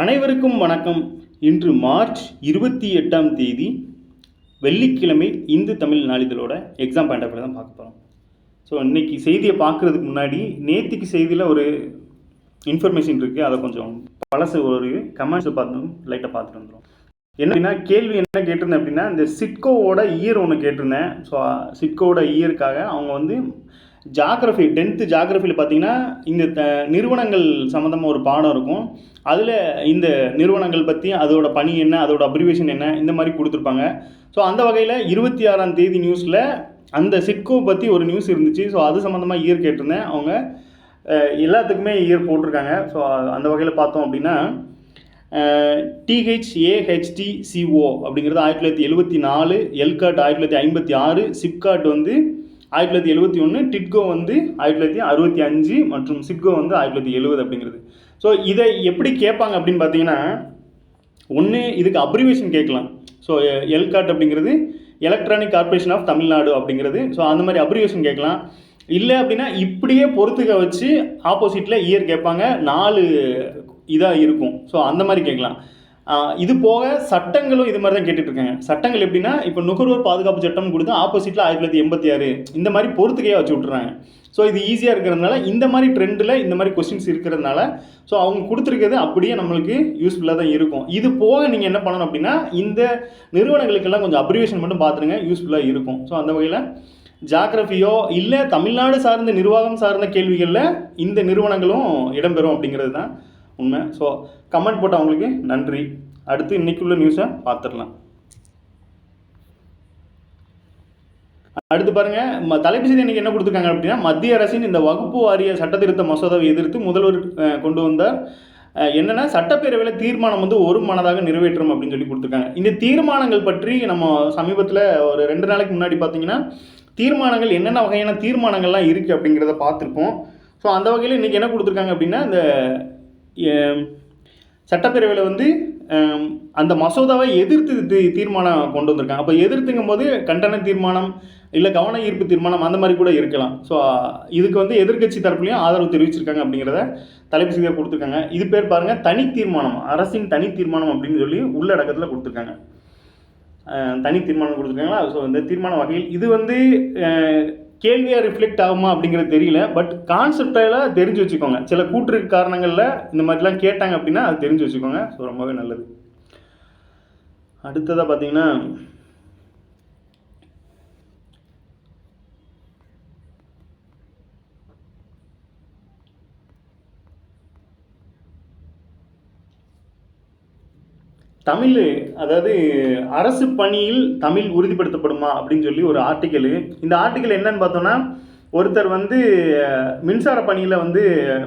அனைவருக்கும் வணக்கம். இன்று மார்ச் 28ஆம் தேதி வெள்ளிக்கிழமை இந்து தமிழ் நாளிதழோட எக்ஸாம் பாயிண்ட் ஆஃப் தான் பார்க்க போகிறோம். ஸோ இன்றைக்கி செய்தியை பார்க்குறதுக்கு முன்னாடி நேற்றுக்கு செய்தியில் ஒரு இன்ஃபர்மேஷன் இருக்குது. அதை கொஞ்சம் பழசு ஒரு கமெண்ட்ஸை லைட்டாக பார்த்துட்டு வந்துடும். என்னன்னா கேள்வி என்ன கேட்டிருந்தேன் அப்படின்னா, இந்த சிட்கோவோட இயர் ஒன்று கேட்டிருந்தேன். ஸோ சிட்கோவோட இயருக்காக அவங்க வந்து ஜாகிரஃபி 10th ஜாகிரஃபியில் பார்த்தீங்கன்னா இந்த நிறுவனங்கள் சம்மந்தமாக ஒரு பாடம் இருக்கும். அதில் இந்த நிறுவனங்கள் பற்றி அதோட பணி என்ன, அதோட அப்ரிவேஷன் என்ன, இந்த மாதிரி கொடுத்துருப்பாங்க. ஸோ அந்த வகையில் 26ஆம் தேதி நியூஸில் அந்த சிட்கோ பற்றி ஒரு நியூஸ் இருந்துச்சு. ஸோ அது சம்மந்தமாக இயர் கேட்டிருந்தேன். அவங்க எல்லாத்துக்குமே இயர் போட்டிருக்காங்க. ஸோ அந்த வகையில் பார்த்தோம் அப்படின்னா THAHTCO அப்படிங்கிறது 1974, எல்காட் 1956, சிப்காட் வந்து 1971, டிட்கோ வந்து 1965 மற்றும் சிட்கோ வந்து 1970 அப்படிங்கிறது. ஸோ இதை எப்படி கேட்பாங்க அப்படின்னு பார்த்தீங்கன்னா, ஒன்று இதுக்கு அப்ரிவேஷன் கேட்கலாம். ஸோ எல்காட் அப்படிங்கிறது எலக்ட்ரானிக் கார்பரேஷன் ஆஃப் தமிழ்நாடு அப்படிங்கிறது. ஸோ அந்த மாதிரி அப்ரிவேஷன் கேட்கலாம். இல்லை அப்படின்னா இப்படியே பொறுத்துக்க வச்சு ஆப்போசிட்டில் இயர் கேட்பாங்க. 4 இதாக இருக்கும். ஸோ அந்த மாதிரி கேட்கலாம். இது போக சட்டங்களும் இது மாதிரி தான் கேட்டுட்ருக்காங்க. சட்டங்கள் எப்படின்னா, இப்போ நுகர்வோர் பாதுகாப்பு சட்டம் கொடுத்து ஆப்போசிட்டில் 1986 இந்த மாதிரி பொறுத்துக்கையாக வச்சு விட்றாங்க. ஸோ இது ஈஸியாக இருக்கிறதுனால இந்த மாதிரி ட்ரெண்டில் இந்த மாதிரி கொஸ்டின்ஸ் இருக்கிறதுனால ஸோ அவங்க கொடுத்துருக்கிறது அப்படியே நம்மளுக்கு யூஸ்ஃபுல்லாக தான் இருக்கும். இது போக நீங்கள் என்ன பண்ணணும் அப்படின்னா, இந்த நிறுவனங்களுக்கெல்லாம் கொஞ்சம் அப்ரிவேஷன் மட்டும் பார்த்துருங்க, யூஸ்ஃபுல்லாக இருக்கும். ஸோ அந்த வகையில் ஜாகிரஃபியோ இல்லை தமிழ்நாடு சார்ந்த நிர்வாகம் சார்ந்த கேள்விகளில் இந்த நிறுவனங்களும் இடம்பெறும் அப்படிங்கிறது தான் உண்மை. ஸோ கமெண்ட் போட்ட அவங்களுக்கு நன்றி. அடுத்து இன்னைக்குள்ள நியூஸை பார்த்துடலாம். அடுத்து பாருங்க, தலைப்பு செய்தி இன்னைக்கு என்ன கொடுத்துருக்காங்க அப்படின்னா, மத்திய அரசின் இந்த வகுப்பு வாரிய சட்டத்திருத்த மசோதாவை எதிர்த்து முதல்வர் கொண்டு வந்தார். என்னென்னா, சட்டப்பேரவையில் தீர்மானம் வந்து ஒரு மனதாக நிறைவேற்றும் அப்படின்னு சொல்லி கொடுத்துருக்காங்க. இந்த தீர்மானங்கள் பற்றி நம்ம சமீபத்தில் ஒரு 2 நாளைக்கு முன்னாடி பார்த்தீங்கன்னா தீர்மானங்கள் என்னென்ன வகையான தீர்மானங்கள்லாம் இருக்குது அப்படிங்கிறத பார்த்துருப்போம். ஸோ அந்த வகையில் இன்றைக்கி என்ன கொடுத்துருக்காங்க அப்படின்னா, இந்த சட்டப்பேரவையில் வந்து அந்த மசோதாவை எதிர்த்து தீர்மானம் கொண்டு வந்திருக்காங்க. அப்போ எதிர்த்துங்கும் போது கண்டன தீர்மானம் இல்லை கவன ஈர்ப்பு தீர்மானம் அந்த மாதிரி கூட இருக்கலாம். ஸோ இதுக்கு வந்து எதிர்க்கட்சி தரப்புலையும் ஆதரவு தெரிவிச்சிருக்காங்க அப்படிங்கிறத தலைப்பு செய்தியாக கொடுத்துருக்காங்க. இது பேர் பாருங்கள், தனி தீர்மானம், அரசின் தனி தீர்மானம் அப்படின்னு சொல்லி உள்ளடக்கத்தில் கொடுத்துருக்காங்க. தனி தீர்மானம் கொடுத்துருக்காங்களா? ஸோ இந்த தீர்மான வகையில் இது வந்து கேள்வியாக ரிஃப்ளெக்ட் ஆகுமா அப்படிங்கிறது தெரியல. பட் கான்செப்டெல்லாம் தெரிஞ்சு வச்சுக்கோங்க. சில கூற்று காரணங்களில் இந்த மாதிரிலாம் கேட்டாங்க அப்படின்னா அது தெரிஞ்சு வச்சுக்கோங்க. ஸோ ரொம்பவே நல்லது. அடுத்ததாக பார்த்தீங்கன்னா, தமிழ், அதாவது அரசு பணியில் தமிழ் உறுதிப்படுத்தப்படுமா அப்படின்னு சொல்லி ஒரு ஆர்டிக்கல். இந்த ஆர்டிக்கல் என்னன்னு பார்த்தோன்னா, ஒருத்தர் வந்து மின்சார பணியில் வந்து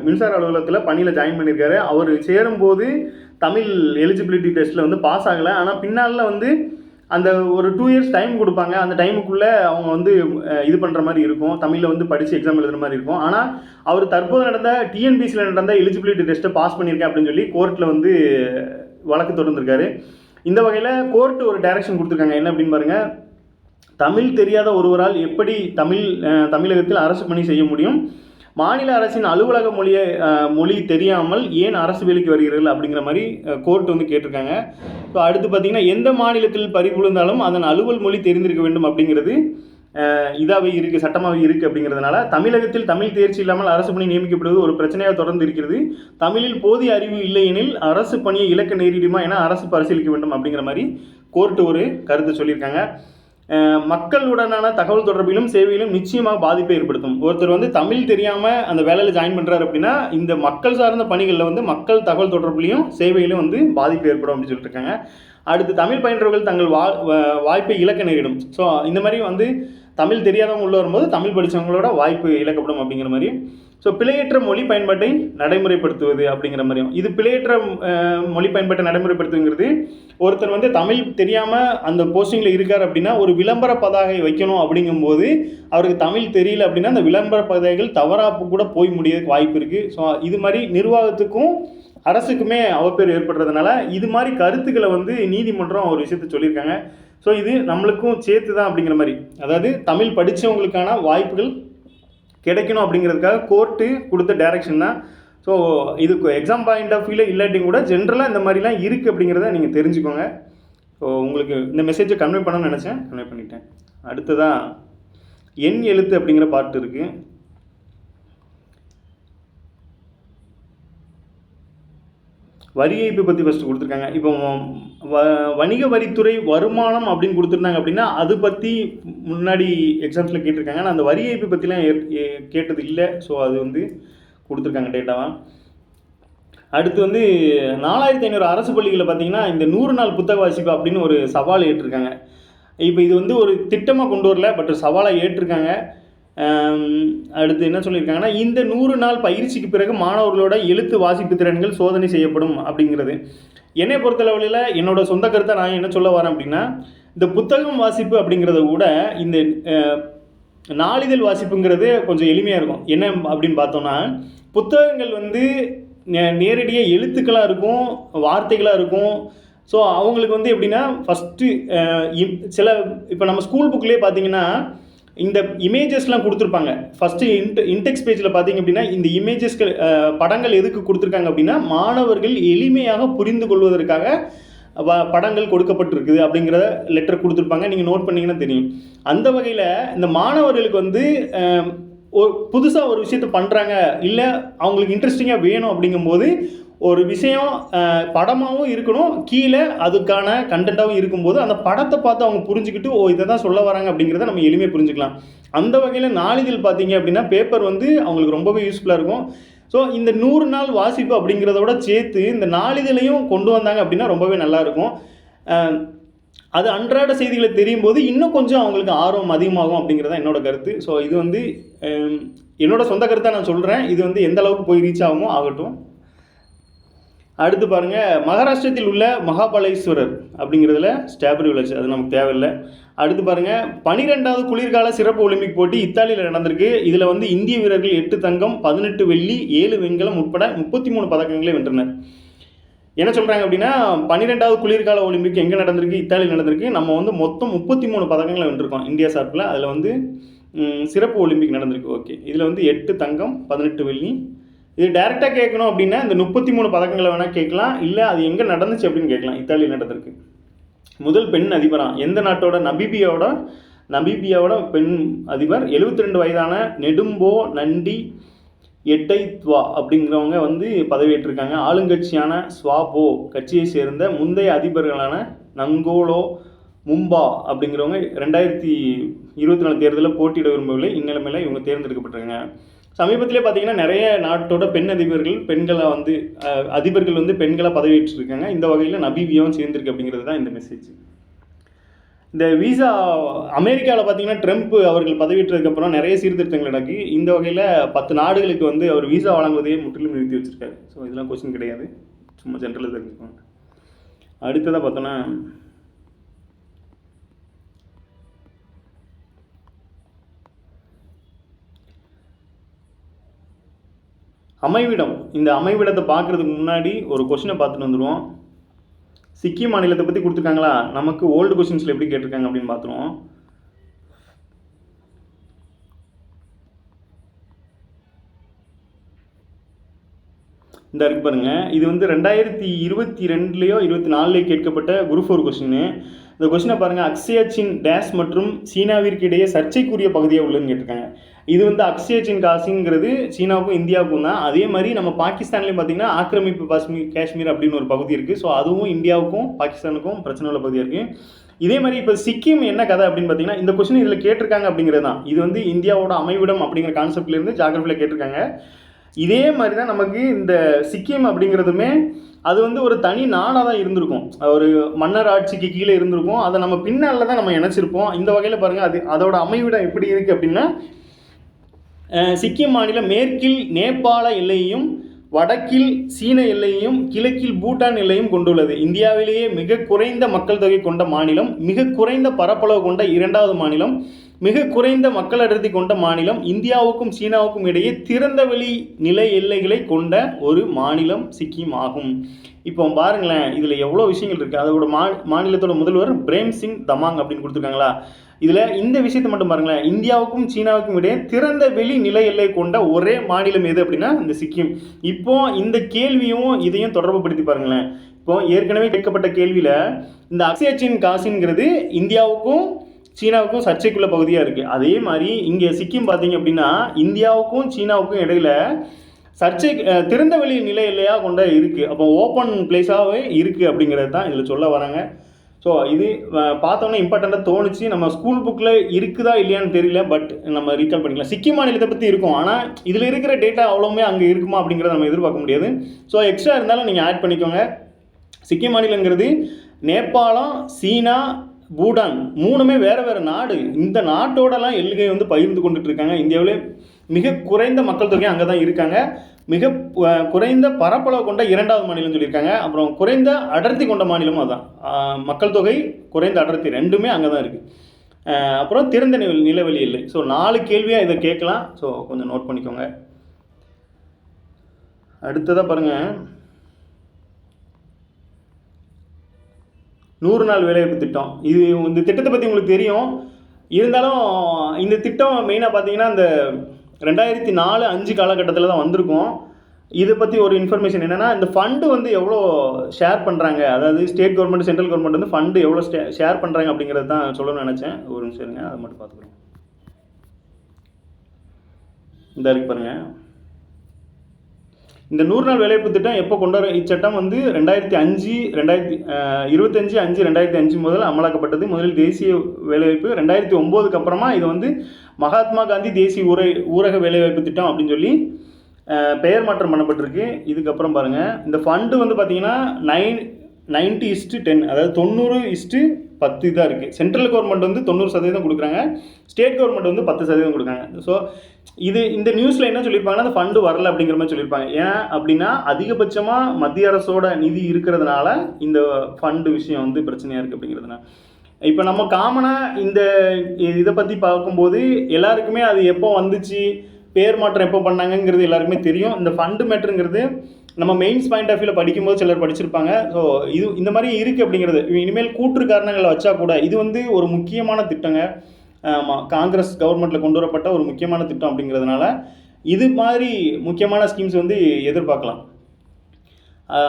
மின்சார அலுவலகத்தில் பணியில் ஜாயின் பண்ணியிருக்காரு. அவர் சேரும்போது தமிழ் எலிஜிபிலிட்டி டெஸ்ட்டில் வந்து பாஸ் ஆகலை. ஆனால் பின்னால் வந்து அந்த ஒரு 2 years டைம் கொடுப்பாங்க. அந்த டைமுக்குள்ளே அவங்க வந்து இது பண்ணுற மாதிரி இருக்கும், தமிழில் வந்து படித்து எக்ஸாம் எழுதுகிற மாதிரி இருக்கும். ஆனால் அவர் தற்போது நடந்த டிஎன்பிசியில் நடந்த எலிஜிபிலிட்டி டெஸ்ட்டை பாஸ் பண்ணியிருக்கேன் அப்படின்னு சொல்லி கோர்ட்டில் வந்து வழக்கு தொடர்ந்துருக்காரு. இந்த வகையில் கோர்ட்டு ஒரு டைரக்ஷன் கொடுத்துருக்காங்க. என்ன அப்படின்னு பாருங்கள், தமிழ் தெரியாத ஒருவரால் எப்படி தமிழகத்தில் அரசு பணி செய்ய முடியும், மாநில அரசின் அலுவலக மொழி தெரியாமல் ஏன் அரசு வேலைக்கு வருகிறீர்கள் அப்படிங்கிற மாதிரி கோர்ட் வந்து கேட்டிருக்காங்க. ஸோ அடுத்து பார்த்திங்கன்னா, எந்த மாநிலத்தில் பறிபுழுந்தாலும் அதன் அலுவல் மொழி தெரிந்திருக்க வேண்டும் அப்படிங்கிறது இதாகவே இருக்குது, சட்டமாகவே இருக்குது. அப்படிங்கிறதுனால தமிழகத்தில் தமிழ் தேர்ச்சி இல்லாமல் அரசு பணி நியமிக்கப்படுவது ஒரு பிரச்சனையாக தொடர்ந்து இருக்கிறது. தமிழில் போதிய அறிவு இல்லையெனில் அரசு பணியை இழக்க நேரிடுமா என அரசு பரிசீலிக்க வேண்டும் அப்படிங்கிற மாதிரி கோர்ட்டு ஒரு கருத்து சொல்லியிருக்காங்க. மக்களுடனான தகவல் தொடர்பிலும் சேவையிலும் நிச்சயமாக பாதிப்பை ஏற்படுத்தும். ஒருத்தர் வந்து தமிழ் தெரியாமல் அந்த வேலையில் ஜாயின் பண்ணுறாரு அப்படின்னா இந்த மக்கள் சார்ந்த பணிகளில் வந்து மக்கள் தகவல் தொடர்பிலையும் சேவையிலும் வந்து பாதிப்பு ஏற்படும் அப்படின்னு சொல்லிட்டு இருக்காங்க. அடுத்து, தமிழ் பயின்றவர்கள் தங்கள் வாய்ப்பை இழக்க நேரிடும். ஸோ இந்த மாதிரி வந்து தமிழ் தெரியாதவங்க உள்ள வரும்போது தமிழ் படித்தவங்களோட வாய்ப்பு இழக்கப்படும் அப்படிங்கிற மாதிரி. ஸோ பிழையற்ற மொழி பயன்பாட்டை நடைமுறைப்படுத்துவது அப்படிங்கிற மாதிரியும். இது பிழையற்ற மொழி பயன்பாட்டை நடைமுறைப்படுத்துங்கிறது, ஒருத்தர் வந்து தமிழ் தெரியாமல் அந்த போஸ்டிங்கில் இருக்கார் அப்படின்னா ஒரு விளம்பர பதாகை வைக்கணும் அப்படிங்கும்போது அவருக்கு தமிழ் தெரியல அப்படின்னா அந்த விளம்பர பதாகைகள் தவறாக கூட போய் முடியறதுக்கு வாய்ப்பு இருக்குது. ஸோ இது மாதிரி நிர்வாகத்துக்கும் அரசுக்குமே அவப்பேர் ஏற்படுறதுனால இது மாதிரி கருத்துக்களை வந்து நீதிமன்றம் ஒரு விஷயத்தை சொல்லியிருக்காங்க. ஸோ இது நம்மளுக்கும் சேர்த்து தான் அப்படிங்கிற மாதிரி, அதாவது தமிழ் படித்தவங்களுக்கான வாய்ப்புகள் கிடைக்கணும் அப்படிங்கிறதுக்காக கோர்ட்டு கொடுத்த டைரக்ஷன் தான். ஸோ இதுக்கு எக்ஸாம் பாயிண்ட் ஆஃப் வியூவில் இல்லாட்டியும் கூட ஜென்ரலாக இந்த மாதிரிலாம் இருக்குது அப்படிங்கிறத நீங்கள் தெரிஞ்சுக்கோங்க. ஸோ உங்களுக்கு இந்த மெசேஜை கன்வே பண்ணணும்னு நினச்சேன், கன்வே பண்ணிட்டேன். அடுத்ததாக எண் எழுத்து அப்படிங்கிற பார்ட் இருக்குது. வரி ஏய்ப்பு பற்றி ஃபஸ்ட்டு கொடுத்துருக்காங்க. இப்போ வணிக வரித்துறை வருமானம் அப்படின்னு கொடுத்துருந்தாங்க அப்படின்னா அது பற்றி முன்னாடி எக்ஸாம்ஸில் கேட்டிருக்காங்க. ஆனால் அந்த வரி ஏய்ப்பு பற்றிலாம் கேட்டது இல்லை. ஸோ அது வந்து கொடுத்துருக்காங்க டேட்டாவாக. அடுத்து வந்து 4500 அரசு பள்ளிகளில் பார்த்தீங்கன்னா இந்த 100 நாள் புத்தக வாசிப்பு அப்படின்னு ஒரு சவால் ஏற்றிருக்காங்க. இப்போ இது வந்து ஒரு திட்டமாக கொண்டு வரல, பட் சவாலாக ஏற்றிருக்காங்க. அடுத்து என்ன சொல்லியிருக்காங்கன்னா, இந்த 100 நாள் பயிற்சிக்கு பிறகு மாணவர்களோட எழுத்து வாசிப்பு திறன்கள் சோதனை செய்யப்படும் அப்படிங்கிறது. என்னை பொறுத்தளவில் என்னோடய சொந்த கருத்தை நான் என்ன சொல்ல வரேன் அப்படின்னா, இந்த புத்தகம் வாசிப்பு அப்படிங்கிறத விட இந்த நாளிதழ் வாசிப்புங்கிறது கொஞ்சம் எளிமையாக இருக்கும். என்ன அப்படின்னு பார்த்தோன்னா, புத்தகங்கள் வந்து நேரடியாக எழுத்துக்களாக இருக்கும், வார்த்தைகளாக இருக்கும். ஸோ அவங்களுக்கு வந்து எப்படின்னா ஃபஸ்ட்டு சில இப்போ நம்ம ஸ்கூல் புக்லேயே பார்த்தீங்கன்னா இந்த இமேஜஸ்லாம் கொடுத்துருப்பாங்க. ஃபஸ்ட்டு இன்டெக்ஸ் பேஜில் பார்த்தீங்க அப்படின்னா இந்த இமேஜஸ்கள் படங்கள் எதுக்கு கொடுத்துருக்காங்க அப்படின்னா மாணவர்கள் எளிமையாக புரிந்து கொள்வதற்காக படங்கள் கொடுக்கப்பட்டிருக்குது அப்படிங்கிற லெட்டர் கொடுத்துருப்பாங்க. நீங்கள் நோட் பண்ணிங்கன்னா தெரியும். அந்த வகையில் இந்த மாணவர்களுக்கு வந்து புதுசாக ஒரு விஷயத்தை பண்ணுறாங்க, இல்லை அவங்களுக்கு இன்ட்ரெஸ்டிங்காக வேணும் அப்படிங்கும்போது ஒரு விஷயம் படமாகவும் இருக்கணும், கீழே அதுக்கான கண்டென்ட்டாகவும் இருக்கும்போது அந்த படத்தை பார்த்து அவங்க புரிஞ்சுக்கிட்டு இதை தான் சொல்ல வராங்க அப்படிங்கிறத நம்ம எளிமையாக புரிஞ்சுக்கலாம். அந்த வகையில் நாளிதழ் பார்த்தீங்க அப்படின்னா பேப்பர் வந்து அவங்களுக்கு ரொம்பவே யூஸ்ஃபுல்லாக இருக்கும். ஸோ இந்த 100 நாள் வாசிப்பு அப்படிங்கிறதோட சேர்த்து இந்த நாளிதழையும் கொண்டு வந்தாங்க அப்படின்னா ரொம்பவே நல்லாயிருக்கும். அது அன்றாட செய்திகளை தெரியும் போது இன்னும் கொஞ்சம் அவங்களுக்கு ஆர்வம் அதிகமாகும் அப்படிங்கிறதான் என்னோட கருத்து. ஸோ இது வந்து என்னோடய சொந்த கருத்தாக நான் சொல்கிறேன். இது வந்து எந்த அளவுக்கு போய் ரீச் ஆகுமோ ஆகட்டும். அடுத்து பாருங்கள், மகாராஷ்டிரத்தில் உள்ள மகாபலேஸ்வரர் அப்படிங்கிறதுல ஸ்ட்ராபெரி விளைச்சு, அது நமக்கு தேவையில்லை. அடுத்து பாருங்கள், 12வது குளிர்கால சிறப்பு ஒலிம்பிக் போட்டி இத்தாலியில் நடந்திருக்கு. இதில் வந்து இந்திய வீரர்கள் 8 தங்கம் 18 வெள்ளி 7 வெண்கலம் உட்பட 33 பதக்கங்களை வென்றனர். என்ன சொல்கிறாங்க அப்படின்னா 12வது குளிர்கால ஒலிம்பிக் எங்கே நடந்திருக்கு? இத்தாலியில் நடந்திருக்கு. நம்ம வந்து மொத்தம் 33 பதக்கங்களை வென்றிருக்கோம் இந்தியா சார்பில். அதில் வந்து சிறப்பு ஒலிம்பிக் நடந்திருக்கு. ஓகே, இதில் வந்து 8 தங்கம் 18 வெள்ளி. இது டைரெக்டாக கேட்கணும் அப்படின்னா இந்த 33 பதக்கங்களை வேணால் கேட்கலாம், இல்லை அது எங்கே நடந்துச்சு அப்படின்னு கேட்கலாம். இத்தாலியில் நடந்திருக்கு. முதல் பெண் அதிபராக எந்த நாட்டோட? நமீபியாவோட பெண் அதிபர் 72 வயதான நெடும்போ நண்டி எட்டைத்வா அப்படிங்கிறவங்க வந்து பதவியேற்றிருக்காங்க. ஆளுங்கட்சியான ஸ்வாபோ கட்சியை சேர்ந்த முந்தைய அதிபர்களான நங்கோலோ மும்பா அப்படிங்கிறவங்க 2024 தேர்தலில் போட்டியிட விரும்பவில்லை. இந்நிலைமையில் இவங்க தேர்ந்தெடுக்கப்பட்டிருக்காங்க. சமீபத்திலே பார்த்தீங்கன்னா நிறைய நாட்டோட பெண் பெண்களை வந்து அதிபர்கள் வந்து பெண்களாக பதவியேற்றிருக்காங்க. இந்த வகையில் நமீபியாவும் சேர்ந்திருக்கு அப்படிங்கிறது தான் இந்த மெசேஜ். இந்த விசா அமெரிக்காவில் பார்த்தீங்கன்னா ட்ரம்ப் அவர்கள் பதவியேற்றதுக்கப்புறம் நிறைய சீர்திருத்தங்கள் நடக்கு. இந்த வகையில் 10 நாடுகளுக்கு வந்து அவர் விசா வழங்குவதையே முற்றிலும் நிறுத்தி வச்சுருக்காரு. ஸோ இதெல்லாம் கொஸ்டின் கிடையாது, சும்மா ஜென்ரலாக தெரிஞ்சுக்கோங்க. அடுத்ததாக பார்த்தோன்னா அமைவிடம். இந்த அமைவிடத்தை பார்க்குறதுக்கு முன்னாடி ஒரு கொஸ்டினை பார்த்துட்டு வந்துடுவோம். சிக்கிம் மாநிலத்தை பற்றி கொடுத்துருக்காங்களா? நமக்கு ஓல்டு கொஸ்டின்ஸில் எப்படி கேட்டிருக்காங்க அப்படின்னு பார்த்துருவோம். இந்த இருக்கு பாருங்க, இது வந்து 2022 24 கேட்கப்பட்ட குரூப் 4 கொஸ்டின். இந்த கொஸ்டினை பாருங்கள், அக்ஷயா சின் டேஷ் மற்றும் சீனாவிற்கு இடையே சர்ச்சைக்குரிய பகுதியாக உள்ளதுன்னு கேட்டிருக்காங்க. இது வந்து அக்ஷயா சின் காசிங்கிறது சீனாவுக்கும் இந்தியாவுக்கும் தான். அதே மாதிரி நம்ம பாகிஸ்தான்லேயும் பார்த்தீங்கன்னா ஆக்கிரமிப்பு காஷ்மீர் அப்படின்னு ஒரு பகுதி இருக்குது. ஸோ அதுவும் இந்தியாவுக்கும் பாகிஸ்தானுக்கும் பிரச்சனை உள்ள பகுதியாக இருக்குது. இதே மாதிரி இப்போ சிக்கிம் என்ன கதை அப்படின்னு பார்த்தீங்கன்னா இந்த கொஸ்டின் இதில் கேட்டிருக்காங்க அப்படிங்கிறது தான். இது வந்து இந்தியாவோட அமைவிடம் அப்படிங்கிற கான்செப்ட்லேருந்து ஜாகிரபியில் கேட்டிருக்காங்க. இதே மாதிரி தான் நமக்கு இந்த சிக்கிம் அப்படிங்கிறதுமே அது வந்து ஒரு தனி நாடாக தான் இருந்திருக்கும், ஒரு மன்னர் ஆட்சிக்கு கீழே இருந்திருக்கும். அதை நம்ம பின்னால தான் நம்ம இணைச்சிருப்போம். இந்த வகையில் பாருங்கள், அதோட அமைவிடம் எப்படி இருக்குது அப்படின்னா சிக்கிம் மாநிலம் மேற்கில் நேபாள எல்லையையும் வடக்கில் சீன எல்லையையும் கிழக்கில் பூட்டான் எல்லையும் கொண்டுள்ளது. இந்தியாவிலேயே மிக குறைந்த மக்கள் தொகை கொண்ட மாநிலம், மிக குறைந்த பரப்பளவு கொண்ட 2வது மாநிலம், மிக குறைந்த மக்கள் அடர்த்தி கொண்ட மாநிலம், இந்தியாவுக்கும் சீனாவுக்கும் இடையே திறந்தவெளி நில எல்லைகளை கொண்ட ஒரு மாநிலம் சிக்கிம் ஆகும். இப்போ பாருங்களேன், இதில் எவ்வளோ விஷயங்கள் இருக்குது. அதோட மாநிலத்தோட முதல்வர் பிரேம் சிங் தமாங் அப்படின்னு கொடுத்துருக்காங்களா. இதில் இந்த விஷயத்தை மட்டும் பாருங்களேன், இந்தியாவுக்கும் சீனாவுக்கும் இடையே திறந்த வெளி நில எல்லை கொண்ட ஒரே மாநிலம் எது அப்படின்னா இந்த சிக்கிம். இப்போ இந்த கேள்வியும் இதையும் தொடர்பு படுத்தி பாருங்களேன். இப்போ ஏற்கனவே கேட்கப்பட்ட கேள்வியில் இந்த அக்ஷயச்சின் காசிங்கிறது இந்தியாவுக்கும் சீனாவுக்கும் சர்ச்சைக்குள்ள பகுதியாக இருக்குது. அதே மாதிரி இங்கே சிக்கிம் பார்த்தீங்க அப்படின்னா இந்தியாவுக்கும் சீனாவுக்கும் இடையில சர்ச்சை திறந்த வெளி நிலை எல்லையாக கொண்ட இருக்குது. அப்போ ஓப்பன் பிளேஸாகவே இருக்குது அப்படிங்கிறது தான் இதில் சொல்ல வராங்க. ஸோ இது பார்த்தோன்னே இம்பார்ட்டண்ட்டாக தோணுச்சு. நம்ம ஸ்கூல் புக்கில் இருக்குதா இல்லையான்னு தெரியல, பட் நம்ம ரீகால் பண்ணிக்கலாம். சிக்கிம் மாநிலத்தை பற்றி இருக்கும், ஆனால் இதில் இருக்கிற டேட்டா அவ்வளோவுமே அங்கே இருக்குமா அப்படிங்கிறத நம்ம எதிர்பார்க்க முடியாது. ஸோ எக்ஸ்ட்ரா இருந்தாலும் நீங்கள் ஆட் பண்ணிக்கோங்க. சிக்கிம் மாநிலங்கிறது நேபாளம், சீனா, பூட்டான் மூணுமே வேறு வேறு நாடு. இந்த நாட்டோடலாம் எல்லையை வந்து பகிர்ந்து கொண்டுட்டு இருக்காங்க. இந்தியாவிலே மிக குறைந்த மக்கள் தொகை அங்கே தான் இருக்காங்க. மிக குறைந்த பரப்பளவு கொண்ட 2வது மாநிலம் சொல்லியிருக்காங்க. அப்புறம் குறைந்த அடர்த்தி கொண்ட மாநிலமும் அதுதான். மக்கள் தொகை, குறைந்த அடர்த்தி ரெண்டுமே அங்கே தான் இருக்குது. அப்புறம் திறந்த நிலவெளி இல்லை. ஸோ 4 கேள்வியாக இதை கேட்கலாம். ஸோ கொஞ்சம் நோட் பண்ணிக்கோங்க. அடுத்ததாக பாருங்கள், 100 நாள் வேலைவாய்ப்பு திட்டம். இந்த திட்டத்தை பற்றி உங்களுக்கு தெரியும். இருந்தாலும் இந்த திட்டம் மெயினாக பார்த்தீங்கன்னா இந்த 2004-5 காலகட்டத்தில் தான் வந்திருக்கும். இதை பற்றி ஒரு இன்ஃபர்மேஷன் என்னென்னா, இந்த ஃபண்டு வந்து எவ்வளோ ஷேர் பண்ணுறாங்க, அதாவது ஸ்டேட் கவர்மெண்ட், சென்ட்ரல் கவர்மெண்ட் வந்து ஃபண்டு எவ்வளோ ஷேர் பண்ணுறாங்க அப்படிங்கிறது தான் சொல்லணும்னு நினச்சேன். ஒரு நிமிஷம் இருங்க, அதை மட்டும் பார்த்துக்கிறேன். இந்த இருக்கு பாருங்கள், இந்த 100 நாள் வேலைவாய்ப்பு திட்டம் எப்போ கொண்டு வர, இச்சட்டம் வந்து 25/5/2005 முதல் அமலாக்கப்பட்டது. முதலில் தேசிய வேலைவாய்ப்பு, 2009க்கு அப்புறமா இது வந்து மகாத்மா காந்தி தேசிய ஊரக வேலைவாய்ப்பு திட்டம் அப்படின்னு சொல்லி பெயர் மாற்றம் பண்ணப்பட்டிருக்கு. இதுக்கப்புறம் பாருங்கள், இந்த ஃபண்டு வந்து பார்த்தீங்கன்னா 90:10, அதாவது 90:10 தான் இருக்குது. சென்ட்ரல் கவர்மெண்ட் வந்து 90% கொடுக்குறாங்க, ஸ்டேட் கவர்மெண்ட் வந்து 10% கொடுக்குறாங்க. ஸோ இந்த நியூஸில் என்ன சொல்லியிருப்பாங்கன்னா, அந்த ஃபண்டு வரல அப்படிங்கிற மாதிரி சொல்லியிருப்பாங்க. ஏன் அப்படின்னா அதிகபட்சமாக மத்திய அரசோட நிதி இருக்கிறதுனால இந்த ஃபண்டு விஷயம் வந்து பிரச்சனையாக இருக்குது அப்படிங்கிறதுனால. இப்போ நம்ம காமனாக இதை பற்றி பார்க்கும்போது எல்லாருக்குமே அது எப்போ வந்துச்சு, பேர் மாற்றம் எப்போ பண்ணாங்கங்கிறது எல்லாருக்குமே தெரியும். இந்த ஃபண்டு மேட்ருங்கிறது நம்ம மெயின்ஸ் பாயிண்ட் ஆஃப் வியூவில் படிக்கும்போது சிலர் படிச்சிருப்பாங்க. ஸோ இந்த மாதிரி இருக்குது அப்படிங்கிறது. இனிமேல் கூற்று காரணங்களை வச்சா கூட இது வந்து ஒரு முக்கியமான திட்டங்க. காங்கிரஸ் கவர்மெண்ட்டில் கொண்டு வரப்பட்ட ஒரு முக்கியமான திட்டம் அப்படிங்கிறதுனால இது மாதிரி முக்கியமான ஸ்கீம்ஸ் வந்து எதிர்பார்க்கலாம்.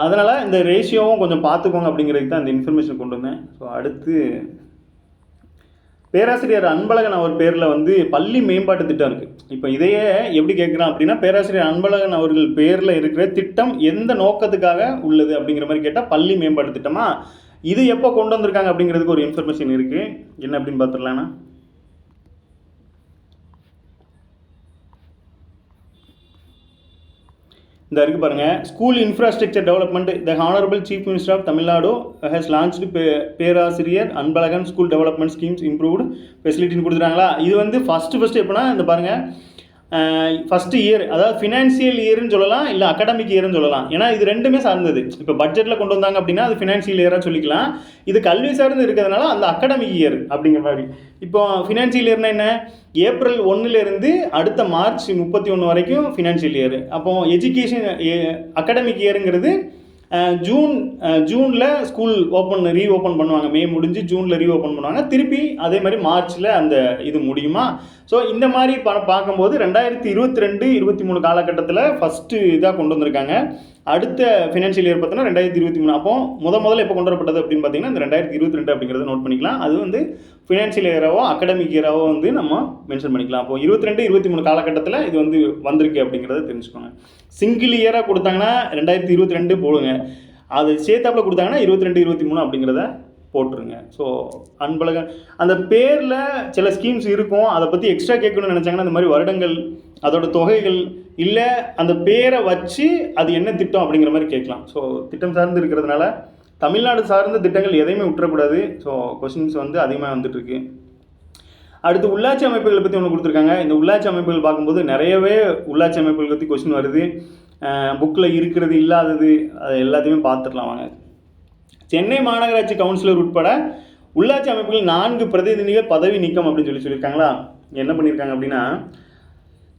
அதனால் இந்த ரேஷியோவும் கொஞ்சம் பார்த்துக்கோங்க அப்படிங்கிறதுக்கு தான் இந்த இன்ஃபர்மேஷன் கொண்டு வந்தேன். ஸோ அடுத்து பேராசிரியர் அன்பழகன் அவர் பேரில் வந்து பள்ளி மேம்பாட்டு திட்டம் இருக்குது. இப்போ இதையே எப்படி கேட்குறான் அப்படின்னா, பேராசிரியர் அன்பழகன் அவர்கள் பேரில் இருக்கிற திட்டம் எந்த நோக்கத்துக்காக உள்ளது அப்படிங்கிற மாதிரி கேட்டால் பள்ளி மேம்பாட்டு திட்டமா, இது எப்போ கொண்டு வந்திருக்காங்க அப்படிங்கிறதுக்கு ஒரு இன்ஃபர்மேஷன் இருக்குது. என்ன அப்படின்னு பார்த்துடலான்னா, இந்த இருக்குது பாருங்கள், school infrastructure development. The honourable chief minister of Tamil Nadu has launched பேராசிரியர் Anbazhagan school development schemes improved ஃபெசிலிட்டின்னு கொடுத்துட்டாங்களா. இது வந்து ஃபஸ்ட்டு எப்படின்னா, இந்த பாருங்கள், ஃபஸ்ட்டு இயர், அதாவது ஃபினான்ஷியல் இயர்னு சொல்லலாம், இல்லை அகாடமிக் இயர்னு சொல்லலாம். ஏன்னா இது ரெண்டுமே சார்ந்தது. இப்போ பட்ஜெட்டில் கொண்டு வந்தாங்க அப்படின்னா அது ஃபினான்ஷியல் இயராக சொல்லிக்கலாம். இது கல்வி சார்ந்து இருக்கிறதுனால அந்த அகாடமிக் இயர் அப்படிங்கிற மாதிரி. இப்போ ஃபினான்ஷியல் இயர்னா என்ன, ஏப்ரல் 1லேருந்து அடுத்த மார்ச் 31 வரைக்கும் ஃபினான்ஷியல் இயர். அப்போது எஜுகேஷன் அகாடமிக் இயருங்கிறது ஜூனில் ஸ்கூல் ரீஓப்பன் பண்ணுவாங்க. மே முடிஞ்சு ஜூனில் ரீஓப்பன் பண்ணுவாங்க. திருப்பி அதே மாதிரி மார்ச்சில் அந்த இது முடியுமா. ஸோ இந்த மாதிரி பார்க்கும்போது 2022-23 காலகட்டத்தில் ஃபஸ்ட்டு இதாக கொண்டு வந்திருக்காங்க. அடுத்த ஃபினான்ஷியல் இயர் பார்த்தோன்னா 2023. அப்போ முதல்ல எப்போ கொண்டு வரப்பட்டது அப்படின்னு பார்த்தீங்கன்னா இந்த 2022 அப்படிங்கிறத நோட் பண்ணிக்கலாம். அது வந்து ஃபினான்ஷியல் இயராவோ அகாடமிக் இயராவோ வந்து நம்ம மென்ஷன் பண்ணிக்கலாம். அப்போ 22-23 காலகட்டத்தில் இது வந்து வந்திருக்கு அப்படிங்கிறத தெரிஞ்சுக்கோங்க. சிங்கிள் இயராக கொடுத்தாங்கன்னா 2022 போடுங்க, அது சேர்த்தாப்பில் கொடுத்தாங்கன்னா 22-23 அப்படிங்கிறத போட்டுருங்க. ஸோ அன்பழகன் அந்த பேரில் சில ஸ்கீம்ஸ் இருக்கும், அதை பற்றி எக்ஸ்ட்ரா கேட்கணும்னு நினச்சாங்கன்னா இந்த மாதிரி வருடங்கள், அதோட தொகைகள், இல்லை அந்த பேரை வச்சு அது என்ன திட்டம் அப்படிங்கிற மாதிரி கேட்கலாம். ஸோ திட்டம் சார்ந்து இருக்கிறதுனால தமிழ்நாடு சார்ந்த திட்டங்கள் எதையுமே விட்டுறக்கூடாது. ஸோ கொஸ்டின்ஸ் வந்து அதிகமாக வந்துட்டுருக்கு. அடுத்து உள்ளாட்சி அமைப்புகளை பற்றி ஒன்று கொடுத்துருக்காங்க. இந்த உள்ளாட்சி அமைப்புகள் பார்க்கும்போது நிறையவே உள்ளாட்சி அமைப்புகள் பற்றி கொஸ்டின் வருது. புக்கில் இருக்கிறது இல்லாதது அது எல்லாத்தையுமே பார்த்துடலாம் வாங்க. சென்னை மாநகராட்சி கவுன்சிலர் உட்பட உள்ளாட்சி அமைப்புகள் 4 பிரதிநிதிகள் பதவி நீக்கம் அப்படின்னு சொல்லியிருக்காங்களா. என்ன பண்ணியிருக்காங்க அப்படின்னா,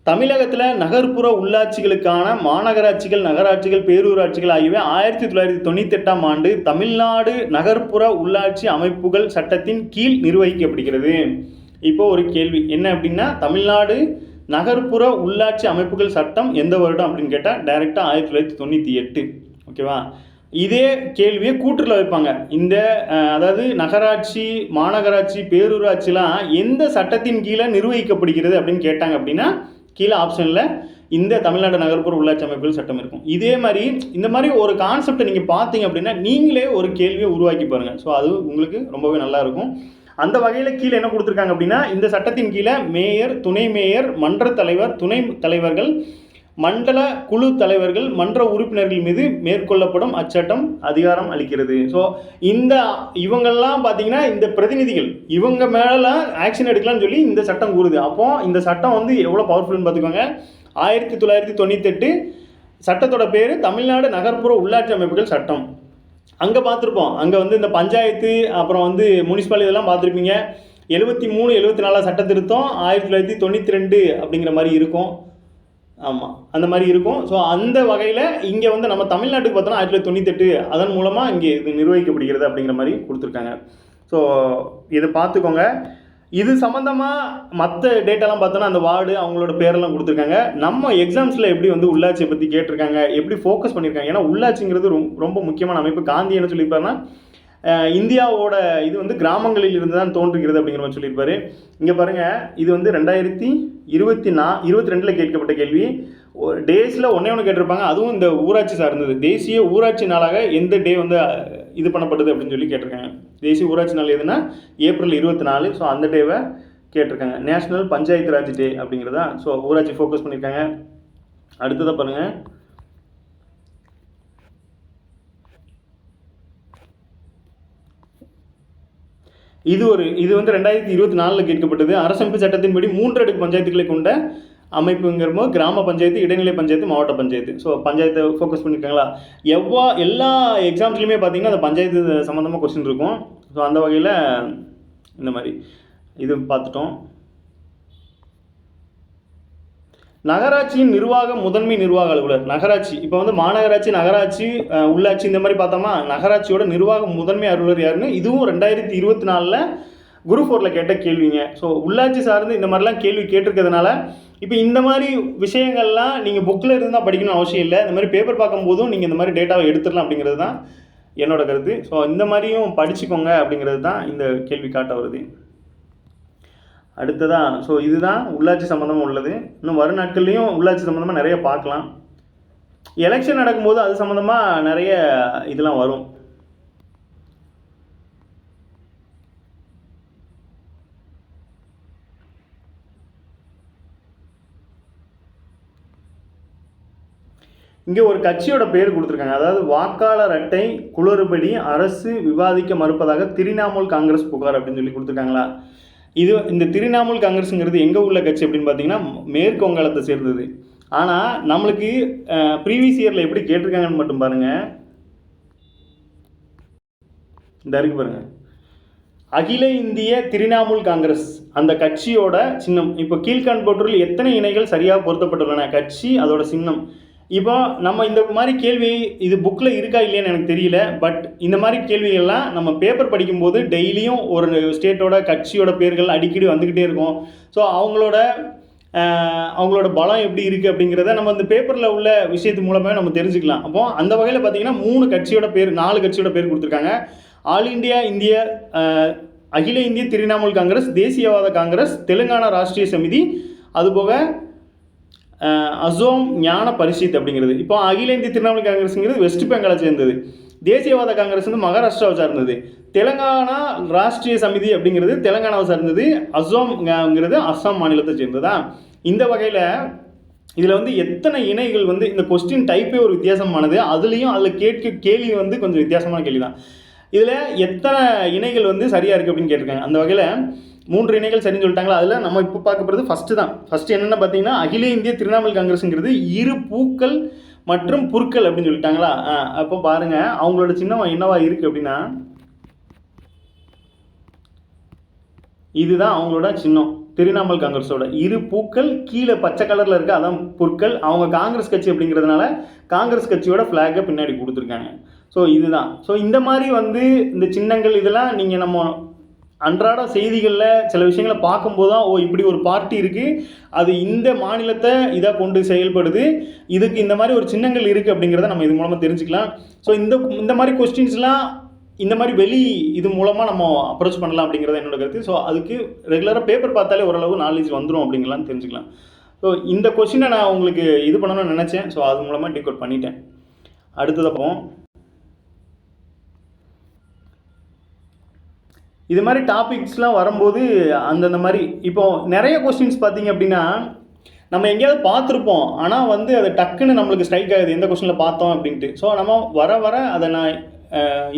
தமிழகத்தில் நகர்ப்புற உள்ளாட்சிகளுக்கான மாநகராட்சிகள், நகராட்சிகள், பேரூராட்சிகள் ஆகியவை 1998ஆம் ஆண்டு தமிழ்நாடு நகர்ப்புற உள்ளாட்சி அமைப்புகள் சட்டத்தின் கீழ் நிர்வகிக்கப்படுகிறது. இப்போ ஒரு கேள்வி என்ன அப்படின்னா, தமிழ்நாடு நகர்ப்புற உள்ளாட்சி அமைப்புகள் சட்டம் எந்த வருடம் அப்படின்னு கேட்டால் டைரெக்டாக 1998. ஓகேவா? இதே கேள்வியை கூற்றுல வைப்பாங்க. இந்த அதாவது நகராட்சி, மாநகராட்சி, பேரூராட்சிலாம் எந்த சட்டத்தின் கீழே நிர்வகிக்கப்படுகிறது அப்படின்னு கேட்டாங்க அப்படின்னா, கீழே ஆப்ஷனில் இந்த தமிழ்நாடு நகர்ப்புற உள்ளாட்சி அமைப்புகள் சட்டம் இருக்கும். இதே மாதிரி இந்த மாதிரி ஒரு கான்செப்டை நீங்கள் பார்த்தீங்க அப்படின்னா நீங்களே ஒரு கேள்வியை உருவாக்கி பாருங்கள். ஸோ அது உங்களுக்கு ரொம்பவே நல்லா இருக்கும். அந்த வகையில் கீழே என்ன கொடுத்துருக்காங்க அப்படின்னா, இந்த சட்டத்தின் கீழே மேயர், துணை மேயர், மன்ற தலைவர், துணை தலைவர்கள், மண்டல குழு தலைவர்கள், மன்ற உறுப்பினர்கள் மீது மேற்கொள்ளப்படும் அச்சட்டம் அதிகாரம் அளிக்கிறது. ஸோ இவங்கெல்லாம் பார்த்தீங்கன்னா இந்த பிரதிநிதிகள் இவங்க மேலாம் ஆக்ஷன் எடுக்கலாம்னு சொல்லி இந்த சட்டம் கூறுது. அப்போ இந்த சட்டம் வந்து எவ்வளோ பவர்ஃபுல்னு பார்த்துக்கோங்க. 1998 சட்டத்தோட பேர் தமிழ்நாடு நகர்ப்புற உள்ளாட்சி அமைப்புகள் சட்டம். அங்கே பார்த்துருப்போம். அங்கே வந்து இந்த பஞ்சாயத்து, அப்புறம் வந்து முனிசிபாலிட்டி இதெல்லாம் பார்த்துருப்பீங்க. 73, 74 சட்ட திருத்தம் 1992 அப்படிங்கிற மாதிரி இருக்கும். ஆமாம், அந்த மாதிரி இருக்கும். ஸோ அந்த வகையில் இங்கே வந்து நம்ம தமிழ்நாட்டுக்கு பார்த்தோன்னா 1998 அதன் மூலமாக இங்கே இது நிர்வகிக்கப்படுகிறது அப்படிங்கிற மாதிரி கொடுத்துருக்காங்க. ஸோ இதை பார்த்துக்கோங்க. இது சம்மந்தமாக மற்ற டேட்டாலாம் பார்த்தோன்னா அந்த வார்டு அவங்களோட பேரெல்லாம் கொடுத்துருக்காங்க. நம்ம எக்ஸாம்ஸில் எப்படி வந்து உள்ளாட்சியை பற்றி கேட்டிருக்காங்க, எப்படி ஃபோக்கஸ் பண்ணியிருக்காங்க. ஏன்னா உள்ளாட்சிங்கிறது ரொம்ப முக்கியமான அமைப்பு. காந்தி என்ன சொல்லியிருப்பாருன்னா, இந்தியாவோட இது வந்து கிராமங்களில் இருந்து தான் தோன்றுகிறது அப்படிங்கிற மாதிரி சொல்லியிருப்பாரு. இங்கே பாருங்கள், இது வந்து 2022 கேட்கப்பட்ட கேள்வி. டேஸில் ஒன்று கேட்டிருப்பாங்க. அதுவும் இந்த ஊராட்சி சார்ந்தது. தேசிய ஊராட்சி நாளாக எந்த டே வந்து இது பண்ணப்படுது அப்படின்னு சொல்லி கேட்டிருக்காங்க. தேசிய ஊராட்சி நாள் எதுனா April 24. ஸோ அந்த டேவை கேட்டிருக்காங்க. நேஷ்னல் பஞ்சாயத்து ராஜ் டே அப்படிங்கிறதா. ஸோ ஊராட்சி ஃபோக்கஸ் பண்ணியிருக்காங்க. அடுத்ததாக பாருங்கள், இது வந்து 2024 கேட்கப்பட்டது. அரசமைப்பு சட்டத்தின்படி 3 அடுக்கு பஞ்சாயத்துக்களை கொண்ட அமைப்புங்கிறப்போ கிராம பஞ்சாயத்து, இடைநிலை பஞ்சாயத்து, மாவட்ட பஞ்சாயத்து. ஸோ பஞ்சாயத்தை ஃபோக்கஸ் பண்ணியிருக்காங்களா. எல்லா எக்ஸாம்ஸ்லையுமே பார்த்தீங்கன்னா அந்த பஞ்சாயத்து சம்மந்தமாக கொஸ்டின் இருக்கும். ஸோ அந்த வகையில் இந்த மாதிரி இது பார்த்துட்டோம். நகராட்சியின் முதன்மை நிர்வாக அலுவலர். நகராட்சி இப்போ வந்து மாநகராட்சி, நகராட்சி, உள்ளாட்சி இந்த மாதிரி பார்த்தோமா, நகராட்சியோட முதன்மை அலுவலர் யாருன்னு இதுவும் 2024 குரூப் 4 கேட்ட கேள்விங்க. ஸோ உள்ளாட்சி சார்ந்து இந்த மாதிரிலாம் கேள்வி கேட்டிருக்கிறதுனால இப்போ இந்த மாதிரி விஷயங்கள்லாம் நீங்கள் புக்கில் இருந்து தான் படிக்கணும் அவசியம் இல்லை. இந்த மாதிரி பேப்பர் பார்க்கும்போதும் நீங்கள் இந்த மாதிரி டேட்டாவை எடுத்துடலாம் அப்படிங்கிறது தான் என்னோட கருத்து. ஸோ இந்த மாதிரியும் படிச்சுக்கோங்க அப்படிங்கிறது தான் இந்த கேள்வி காட்ட வருது. அடுத்ததான் ஸோ இதுதான் உள்ளாட்சி சம்மந்தமாக உள்ளது. இன்னும் வரும் நாட்கள்லேயும் உள்ளாட்சி சம்மந்தமாக நிறைய பார்க்கலாம். எலெக்ஷன் நடக்கும்போது அது சம்மந்தமாக நிறைய இதெல்லாம் வரும். இங்கே ஒரு கட்சியோட பேர் கொடுத்துருக்காங்க. அதாவது வாக்காளர் அட்டை குளறுபடி அரசு விவாதிக்க மறுப்பதாக திரிணாமுல் காங்கிரஸ் புகார் அப்படின்னு சொல்லி கொடுத்துருக்காங்களா. இந்த திரிணாமுல் காங்கிரஸுங்கிறது எங்கே உள்ள கட்சி அப்படின்னு பார்த்தீங்கன்னா மேற்கு வங்காளத்தை சேர்ந்தது. ஆனால் நம்மளுக்கு ப்ரீவியஸ் இயரில் எப்படி கேட்டிருக்காங்கன்னு மட்டும் பாருங்கள். இந்த இருக்கு பாருங்கள், அகில இந்திய திரிணாமுல் காங்கிரஸ் அந்த கட்சியோட சின்னம். இப்போ கீழ்காண்பவற்றில் எத்தனை இணைகள் சரியாக பொருத்தப்பட்டுள்ளன, கட்சி அதோட சின்னம். இப்போ நம்ம இந்த மாதிரி கேள்வி இது புக்கில் இருக்கா இல்லையான்னு எனக்கு தெரியல. பட் இந்த மாதிரி கேள்விகள்லாம் நம்ம பேப்பர் படிக்கும்போது டெய்லியும் ஒரு ஸ்டேட்டோட கட்சியோட பேர்கள் அடிக்கடி வந்துக்கிட்டே இருக்கும். ஸோ அவங்களோட பலம் எப்படி இருக்குது அப்படிங்கிறத நம்ம இந்த பேப்பரில் உள்ள விஷயத்து மூலமாக நம்ம தெரிஞ்சுக்கலாம். அப்போது அந்த வகையில் பார்த்தீங்கன்னா 4 கட்சியோட பேர் கொடுத்துருக்காங்க. ஆல் இண்டியா அகில இந்திய திரிணாமுல் காங்கிரஸ், தேசியவாத காங்கிரஸ், தெலுங்கானா ராஷ்ட்ரிய சமிதி, அதுபோக அசோம் ஞான பரிஷித் அப்படிங்கிறது. இப்போ அகில இந்திய திரிணாமுல் காங்கிரஸுங்கிறது வெஸ்ட் பெங்காலை சேர்ந்தது. தேசியவாத காங்கிரஸ் வந்து மகாராஷ்டிராவை சார்ந்தது. தெலுங்கானா ராஷ்ட்ரிய சமிதி அப்படிங்கிறது தெலுங்கானாவை சார்ந்தது. அசோம்ங்கிறது அஸ்ஸாம் மாநிலத்தை சேர்ந்ததா. இந்த வகையில் இதில் வந்து எத்தனை இணைகள் வந்து இந்த கொஸ்டின் டைப்பே ஒரு வித்தியாசமானது. அதில் கேள்வி வந்து கொஞ்சம் வித்தியாசமான கேள்வி தான். இதில் எத்தனை இணைகள் வந்து சரியாக இருக்குது அப்படின்னு கேட்டிருக்காங்க. அந்த வகையில் 3 இணைகள் சரின்னு சொல்லிட்டாங்களா. அதில் நம்ம இப்போ பார்க்க போகிறது ஃபஸ்ட்டு என்னென்னு பார்த்தீங்கன்னா அகில இந்திய திரிணாமுல் காங்கிரஸுங்கிறது இரு பூக்கள் மற்றும் புற்கள் அப்படின்னு சொல்லிட்டாங்களா. அப்போ பாருங்கள் அவங்களோட சின்னம் என்னவா இருக்குது அப்படின்னா இதுதான் அவங்களோட சின்னம். திரிணாமுல் காங்கிரஸோட இரு பூக்கள் கீழே பச்சை கலரில் இருக்குது, அதான் புற்கள். அவங்க காங்கிரஸ் கட்சி அப்படிங்கிறதுனால காங்கிரஸ் கட்சியோட ஃப்ளாகை பின்னாடி கொடுத்துருக்காங்க. ஸோ இதுதான். ஸோ இந்த மாதிரி வந்து இந்த சின்னங்கள் இதெல்லாம் நீங்கள் நம்ம அன்றாட செய்திகளில் சில விஷயங்களை பார்க்கும்போது தான், ஓ இப்படி ஒரு பார்ட்டி இருக்குது, அது இந்த மாநிலத்தை இதாக கொண்டு செயல்படுது, இதுக்கு இந்த மாதிரி ஒரு சின்னங்கள் இருக்குது அப்படிங்கிறத நம்ம இது மூலமாக தெரிஞ்சுக்கலாம். ஸோ இந்த மாதிரி கொஸ்டின்ஸ்லாம் இந்த மாதிரி இது மூலமாக நம்ம அப்ரோச் பண்ணலாம் அப்படிங்கிறது என்னோட கருத்து. ஸோ அதுக்கு ரெகுலராக பேப்பர் பார்த்தாலே ஓரளவு நாலேஜ் வந்துடும் அப்படிங்கலாம் தெரிஞ்சுக்கலாம். ஸோ இந்த கொஸ்டினை நான் உங்களுக்கு இது பண்ணணும்னு நினச்சேன். ஸோ அது மூலமாக டிகோட் பண்ணிட்டேன். அடுத்ததப்போ இது மாதிரி டாபிக்ஸ்லாம் வரும்போது அந்தந்த மாதிரி இப்போது நிறைய கொஸ்டின்ஸ் பார்த்தீங்க அப்படின்னா நம்ம எங்கேயாவது பார்த்துருப்போம், ஆனால் வந்து அது டக்குன்னு நம்மளுக்கு ஸ்ட்ரைக் ஆகுது எந்த கொஸ்டினில் பார்த்தோம் அப்படின்ட்டு. ஸோ நம்ம வர அதை நான்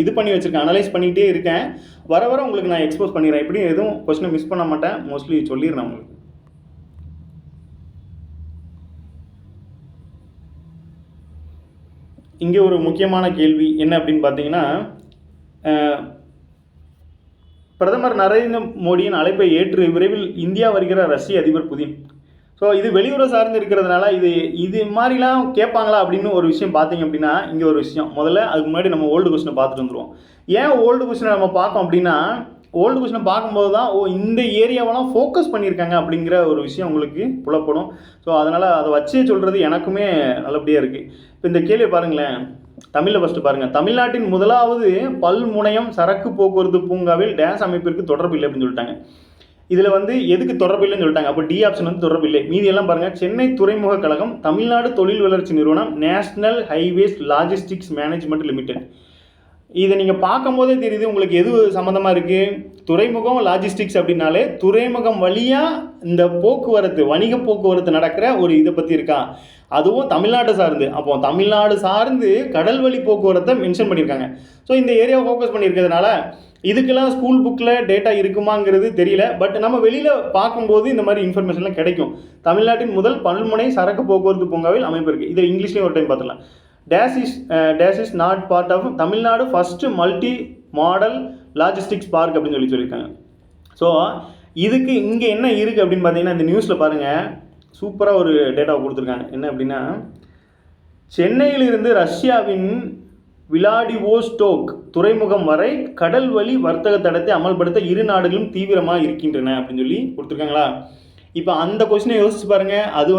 இது பண்ணி வச்சுருக்கேன், அனலைஸ் பண்ணிகிட்டே இருக்கேன். வர உங்களுக்கு நான் எக்ஸ்போஸ் பண்ணிடுறேன். எப்படியும் எதுவும் கொஸ்டினை மிஸ் பண்ண மாட்டேன், மோஸ்ட்லி சொல்லிடுறேன் உங்களுக்கு. இங்கே ஒரு முக்கியமான கேள்வி என்ன அப்படின்னு பார்த்தீங்கன்னா, பிரதமர் நரேந்திர மோடியின் அழைப்பை ஏற்று விரைவில் இந்தியா வருகிற ரஷ்ய அதிபர் புதின். ஸோ இது வெளியுறவு சார்ந்து இருக்கிறதுனால இது மாதிரிலாம் கேட்பாங்களா அப்படின்னு ஒரு விஷயம் பார்த்தீங்க அப்படின்னா, இங்கே ஒரு விஷயம் முதல்ல அதுக்கு முன்னாடி நம்ம ஓல்டு கொஸ்டினை பார்த்துட்டு வந்துடுவோம். ஏன் ஓல்டு கொஸ்டினை நம்ம பார்த்தோம் அப்படின்னா, ஓல்டு கொஸ்டினை பார்க்கும்போது தான் இந்த ஏரியாவெல்லாம் ஃபோக்கஸ் பண்ணியிருக்காங்க அப்படிங்கிற ஒரு விஷயம் உங்களுக்கு புலப்படும். ஸோ அதனால் அதை வச்சே சொல்கிறது எனக்குமே நல்லபடியாக இருக்குது. இப்போ இந்த கேள்வியை பாருங்களேன், தமிழில் ஃபஸ்ட்டு பாருங்கள். தமிழ்நாட்டின் முதலாவது பல்முனையம் சரக்கு போக்குவரத்து பூங்காவில் டேஸ் அமைப்பிற்கு தொடர்பு இல்லை அப்படின்னு சொல்லிட்டாங்க. இதில் எதுக்கு தொடர்பு இல்லைன்னு சொல்லிட்டாங்க. அப்போ டி ஆப்ஷன் தொடர்பு இல்லை. மீதி எல்லாம் பாருங்கள். சென்னை துறைமுக கழகம், தமிழ்நாடு தொழில் வளர்ச்சி நிறுவனம், national highways logistics management limited. இதை நீங்கள் பார்க்கும் போதே தெரியுது உங்களுக்கு எது சம்மந்தமாக இருக்குது. துறைமுகம் லாஜிஸ்டிக்ஸ் அப்படின்னாலே துறைமுகம் வழியாக இந்த போக்குவரத்து, வணிக போக்குவரத்து நடக்கிற ஒரு இதை பற்றி இருக்கா, அதுவும் தமிழ்நாட்டை சார்ந்து. அப்போ தமிழ்நாடு சார்ந்து கடல் வழி போக்குவரத்தை மென்ஷன் பண்ணியிருக்காங்க. ஸோ இந்த ஏரியாவை ஃபோக்கஸ் பண்ணியிருக்கிறதுனால இதுக்கெல்லாம் ஸ்கூல் புக்கில் டேட்டா இருக்குமாங்கிறது தெரியல. பட் நம்ம வெளியில் பார்க்கும்போது இந்த மாதிரி இன்ஃபர்மேஷன்லாம் கிடைக்கும். தமிழ்நாட்டின் முதல் பல்முனை சரக்கு போக்குவரத்து பூங்காவில் அமைப்பு இருக்குது. இதை இங்கிலீஷ்லேயும் ஒரு டைம் பார்த்துக்கலாம். Dash is not part of Tamil Nadu first multi modal logistics park அப்படின்னு சொல்லியிருக்காங்க. ஸோ இதுக்கு இங்கே என்ன இருக்குது அப்படின்னு பார்த்தீங்கன்னா, இந்த நியூஸில் பாருங்கள், சூப்பராக ஒரு டேட்டாவை கொடுத்துருக்காங்க. என்ன அப்படின்னா, சென்னையிலிருந்து ரஷ்யாவின் விளாடிவோஸ்டோக் துறைமுகம் வரை கடல் வழி வர்த்தக தடத்தை அமல்படுத்த இரு நாடுகளும் தீவிரமாக இருக்கின்றன அப்படின்னு சொல்லி கொடுத்துருக்காங்களா. இப்போ அந்த கொஸ்டினை யோசிச்சு பாருங்கள். அது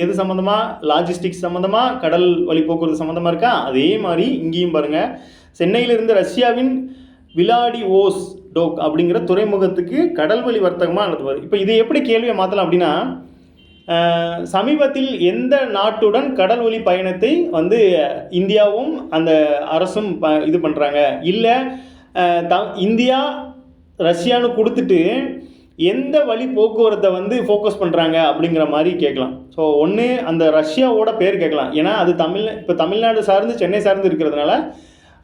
எது சம்மந்தமாக, லாஜிஸ்டிக்ஸ் சம்மந்தமாக, கடல் வழி போக்குவரத்து சம்மந்தமாக இருக்கா. அதே மாதிரி இங்கேயும் பாருங்கள், சென்னையிலிருந்து ரஷ்யாவின் விளாடிவோஸ்டோக் அப்படிங்கிற துறைமுகத்துக்கு கடல் வழி வர்த்தகமாக நடத்துவார். இப்போ இதை எப்படி கேள்வியை மாற்றலாம் அப்படின்னா, சமீபத்தில் எந்த நாட்டுடன் கடல் வழி பயணத்தை இந்தியாவும் அந்த அரசும் இது பண்ணுறாங்க, இல்லை இந்தியா ரஷ்யான்னு கொடுத்துட்டு எந்த வழி போக்குவரத்தை ஃபோக்கஸ் பண்ணுறாங்க அப்படிங்கிற மாதிரி கேட்கலாம். ஸோ ஒன்று அந்த ரஷ்யாவோட பேர் கேட்கலாம். ஏன்னா அது இப்போ தமிழ்நாடு சார்ந்து சென்னை சார்ந்து இருக்கிறதுனால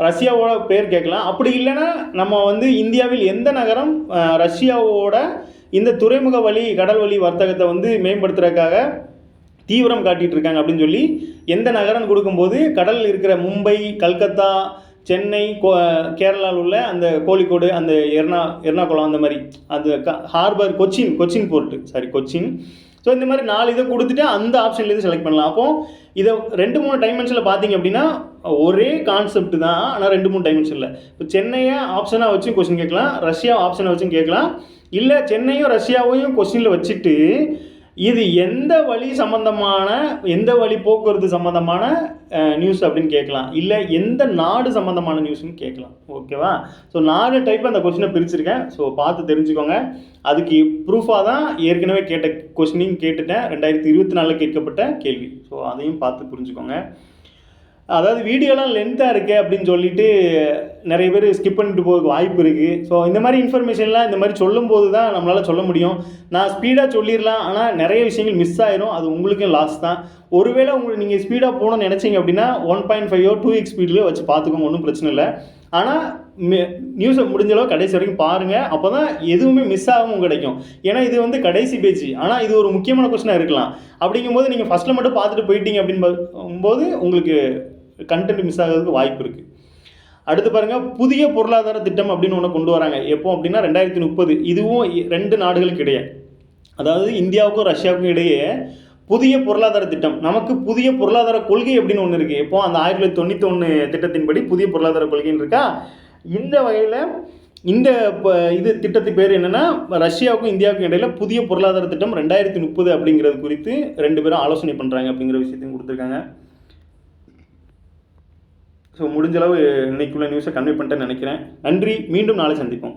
ரஷ்யாவோட பேர் கேட்கலாம். அப்படி இல்லைன்னா நம்ம இந்தியாவில் எந்த நகரம் ரஷ்யாவோட இந்த துறைமுக வழி கடல் வழி வர்த்தகத்தை மேம்படுத்துறதுக்காக தீவிரம் காட்டிகிட்டு இருக்காங்க அப்படின்னு சொல்லி எந்த நகரம்னு கொடுக்கும்போது கடல் இருக்கிற மும்பை, கல்கத்தா, சென்னை, கேரளாவில் உள்ள அந்த கோழிக்கோடு, அந்த எர்ணாகுளம், அந்த மாதிரி அந்த harbour, Cochin port, Cochin. So இந்த மாதிரி 4 இதை கொடுத்துட்டு அந்த ஆப்ஷன்லேருந்து செலக்ட் பண்ணலாம். அப்போது இதை 2-3 டைமென்ஷனில் பார்த்தீங்க அப்படின்னா ஒரே கான்செப்ட் தான், ஆனால் 2-3 டைமென்ஷனில். இப்போ சென்னையை ஆப்ஷனாக வச்சு கொஸ்டின் கேட்கலாம், ரஷ்யா ஆப்ஷனை வச்சும் கேட்கலாம், இல்லை சென்னையும் ரஷ்யாவையும் கொஸ்டினில் வச்சுட்டு இது எந்த வழி சம்மந்தமான, எந்த வழி போக்குவரத்து சம்மந்தமான நியூஸ் அப்படின்னு கேட்கலாம், இல்லை எந்த நாடு சம்மந்தமான நியூஸ்னு கேட்கலாம். ஓகேவா. ஸோ 4 டைப் அந்த கொஸ்டினை பிரிச்சுருக்கேன். ஸோ பார்த்து தெரிஞ்சுக்கோங்க. அதுக்கு ப்ரூஃபாக தான் ஏற்கனவே கேட்ட கொஸ்டினையும் கேட்டுட்டேன், 2024 கேட்கப்பட்ட கேள்வி. ஸோ அதையும் பார்த்து புரிஞ்சுக்கோங்க. அதாவது வீடியோலாம் லென்த்தாக இருக்குது அப்படின்னு சொல்லிட்டு நிறைய பேர் ஸ்கிப் பண்ணிட்டு போக வாய்ப்பு இருக்குது. ஸோ இந்த மாதிரி இன்ஃபர்மேஷன்லாம் இந்த மாதிரி சொல்லும்போது தான் நம்மளால் சொல்ல முடியும். நான் ஸ்பீடாக சொல்லிடலாம், ஆனால் நிறைய விஷயங்கள் மிஸ் ஆயிரும். அது உங்களுக்கும் லாஸ் தான். ஒருவேளை நீங்கள் ஸ்பீடாக போகணும்னு நினச்சிங்க அப்படின்னா 1.5 2x ஸ்பீட்லேயே வச்சு பார்த்துக்கோங்க, ஒன்றும் பிரச்சனை இல்லை. ஆனால் நியூஸை முடிஞ்ச அளவு கடைசி வரைக்கும் பாருங்கள். அப்போ தான் எதுவுமே மிஸ் ஆகவும் கிடைக்கும். ஏன்னா இது கடைசி பேஜ், ஆனால் இது ஒரு முக்கியமான கொஸ்டினாக இருக்கலாம். அப்படிங்கும்போது நீங்கள் ஃபஸ்ட்டில் மட்டும் பார்த்துட்டு போயிட்டீங்க அப்படின்போது உங்களுக்கு கண்டென்ட் மிஸ் ஆகிறதுக்கு வாய்ப்பு இருக்குது. அடுத்து பாருங்கள், புதிய பொருளாதார திட்டம் அப்படின்னு ஒன்று கொண்டு வராங்க. எப்போ அப்படின்னா 2030. இதுவும் 2 நாடுகளுக்கு இடையே, அதாவது இந்தியாவுக்கும் ரஷ்யாவுக்கும் இடையே புதிய பொருளாதார திட்டம். நமக்கு புதிய பொருளாதார கொள்கை அப்படின்னு ஒன்று இருக்குது. எப்போ அந்த 1991 திட்டத்தின்படி புதிய பொருளாதார கொள்கைன்னு இருக்கா. இந்த வகையில் இந்த இது திட்டத்து பேர் என்னென்னா, ரஷ்யாவுக்கும் இந்தியாவுக்கும் இடையில புதிய பொருளாதார திட்டம் 2030 அப்படிங்கிறது குறித்து 2 பேரும் ஆலோசனை பண்ணுறாங்க அப்படிங்கிற விஷயத்தையும் கொடுத்துருக்காங்க. ஸோ முடிஞ்சளவு இன்னைக்குள்ள நியூஸை கன்வே பண்ணிட்டேன்னு நினைக்கிறேன். நன்றி, மீண்டும் நாளை சந்திப்போம்.